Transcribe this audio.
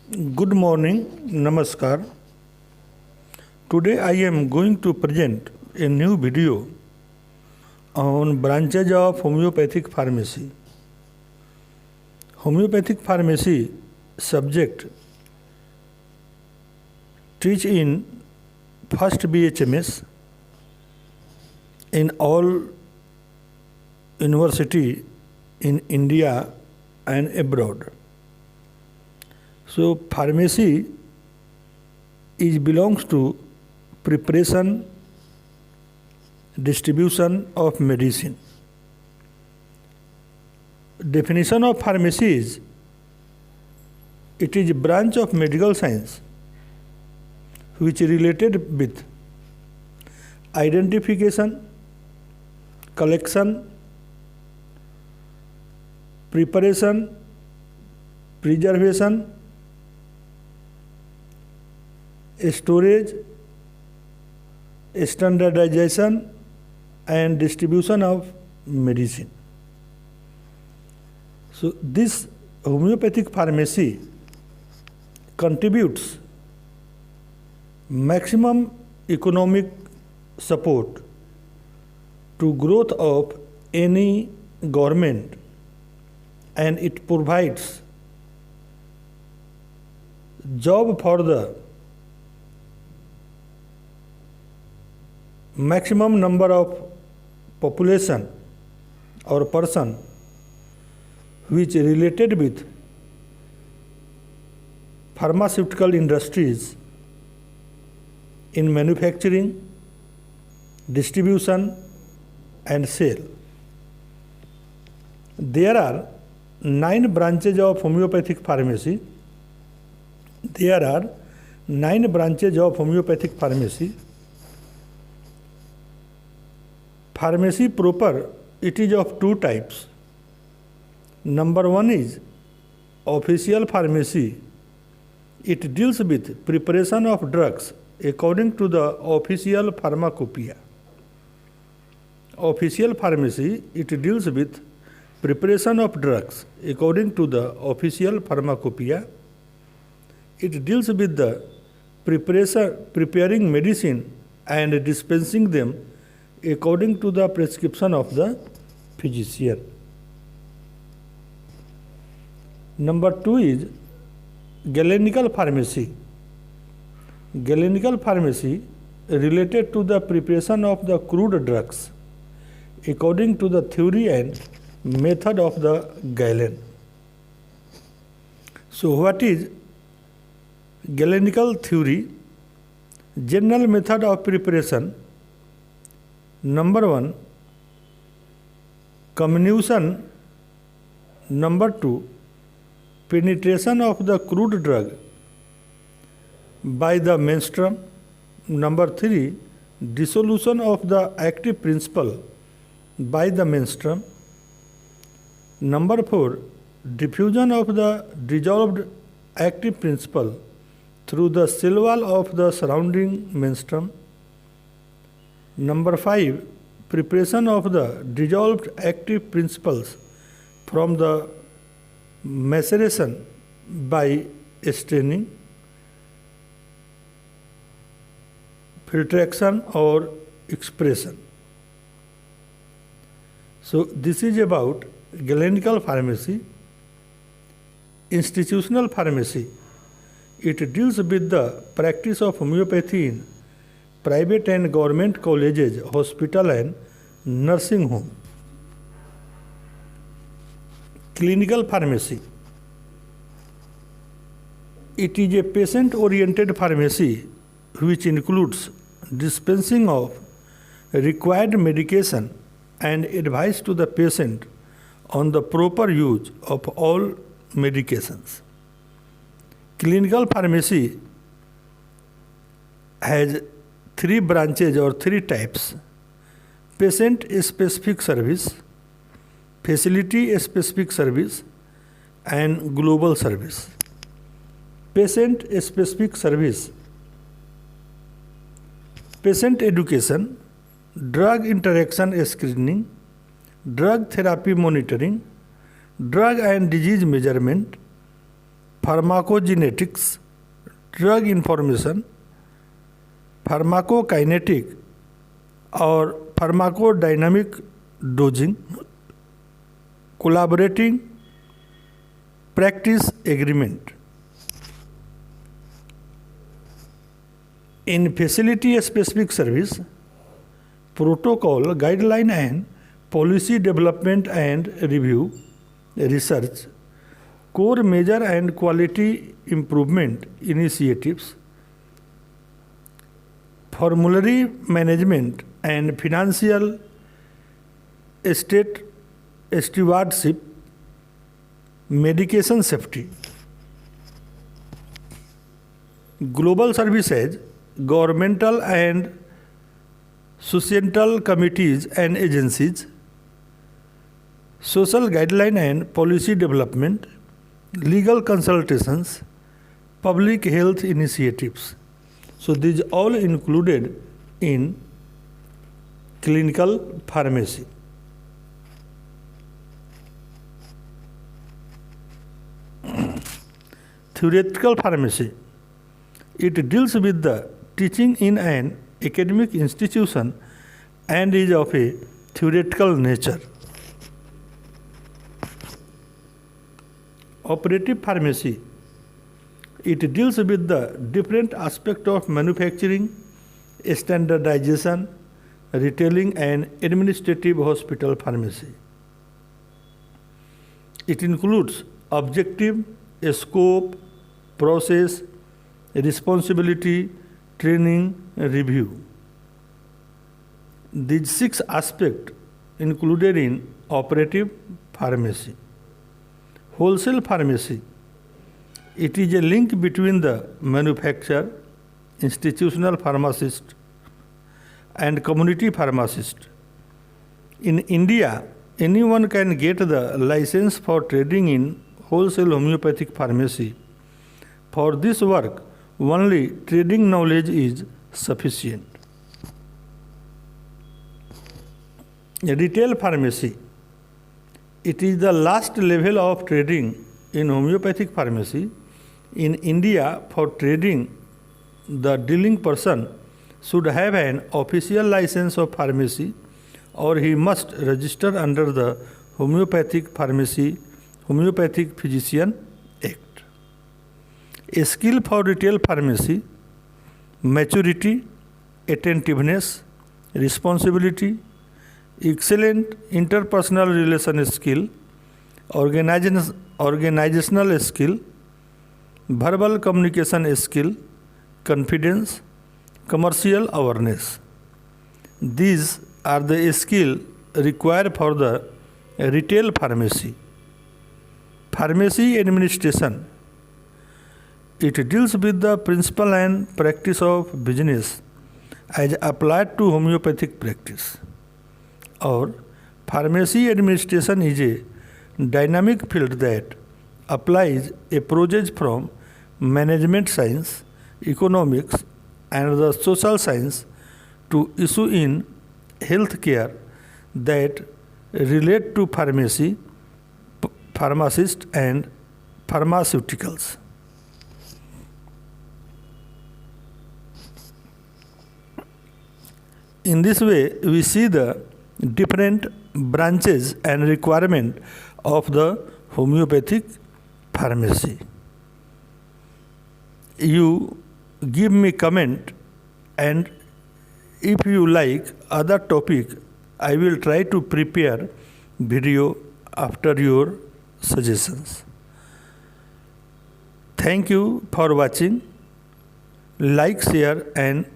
Good morning, Namaskar. Today I am going to present a new video on branches of homeopathic pharmacy. Homeopathic pharmacy subject teach in first BHMS in all university in India and abroad. So pharmacy belongs to preparation, distribution of medicine. Definition of pharmacy is: it is a branch of medical science which is related with identification, collection, preparation, preservation, storage, standardization and distribution of medicine. So this homeopathic pharmacy contributes maximum economic support to growth of any government, and it provides job for the maximum number of population or person which is related with pharmaceutical industries in manufacturing, distribution and sale. There are 9 branches of homeopathic pharmacy. There are 9 branches of homeopathic pharmacy. Pharmacy proper, it is of 2 types. Number 1 is official pharmacy. It deals with preparation of drugs according to the official pharmacopoeia. Official pharmacy, it deals with preparation of drugs according to the official pharmacopoeia. It deals with the preparing medicine and dispensing them according to the prescription of the physician. Number 2 is Galenical pharmacy. Galenical pharmacy related to the preparation of the crude drugs according to the theory and method of the Galen. So what is Galenical theory? General method of preparation. Number 1, comminution. Number 2, penetration of the crude drug by the menstruum. Number 3, dissolution of the active principle by the menstruum. Number 4, diffusion of the dissolved active principle through the cell wall of the surrounding menstruum. Number 5, preparation of the dissolved active principles from the maceration by staining, filtration or expression. So this is about Galenical pharmacy. Institutional pharmacy, it deals with the practice of homeopathy in private and government colleges, hospital and nursing home. Clinical pharmacy, it is a patient-oriented pharmacy which includes dispensing of required medication and advice to the patient on the proper use of all medications. Clinical pharmacy has 3 branches or 3 types: patient-specific service, facility-specific service and global service. Patient-specific service: patient education, drug interaction screening, drug therapy monitoring, drug and disease measurement, pharmacogenetics, drug information, pharmacokinetic और pharmacodynamic dosing, collaborating practice agreement. In facility specific service, protocol, guideline and policy development and review, research, core measure and quality improvement initiatives, formulary management and financial state stewardship, medication safety. Global services, governmental and societal committees and agencies, social guideline and policy development, legal consultations, public health initiatives. So these all included in clinical pharmacy. Theoretical pharmacy. It deals with the teaching in an academic institution and is of a theoretical nature. Operative pharmacy. It deals with the different aspects of manufacturing, standardization, retailing and administrative hospital pharmacy. It includes objective, scope, process, responsibility, training, review. These 6 aspects included in operative pharmacy. Wholesale pharmacy. It is a link between the manufacturer, institutional pharmacist and community pharmacist. In India, anyone can get the license for trading in wholesale homeopathic pharmacy. For this work, only trading knowledge is sufficient. Retail pharmacy. It is the last level of trading in homeopathic pharmacy. In India, for trading, the dealing person should have an official license of pharmacy or he must register under the Homeopathic Physician Act. A skill for retail pharmacy: maturity, attentiveness, responsibility, excellent interpersonal relation skill, organizational skill, verbal communication skill, confidence, commercial awareness. These are the skills required for the retail pharmacy. Pharmacy administration. It deals with the principle and practice of business as applied to homeopathic practice. Or pharmacy administration is a dynamic field that applies approaches from management science, economics, and the social science to issue in healthcare that relate to pharmacy, pharmacists, and pharmaceuticals. In this way, we see the different branches and requirement of the homeopathic pharmacy. You give me comment, and if you like other topic, I will try to prepare video after your suggestions. Thank you for watching. Like, share and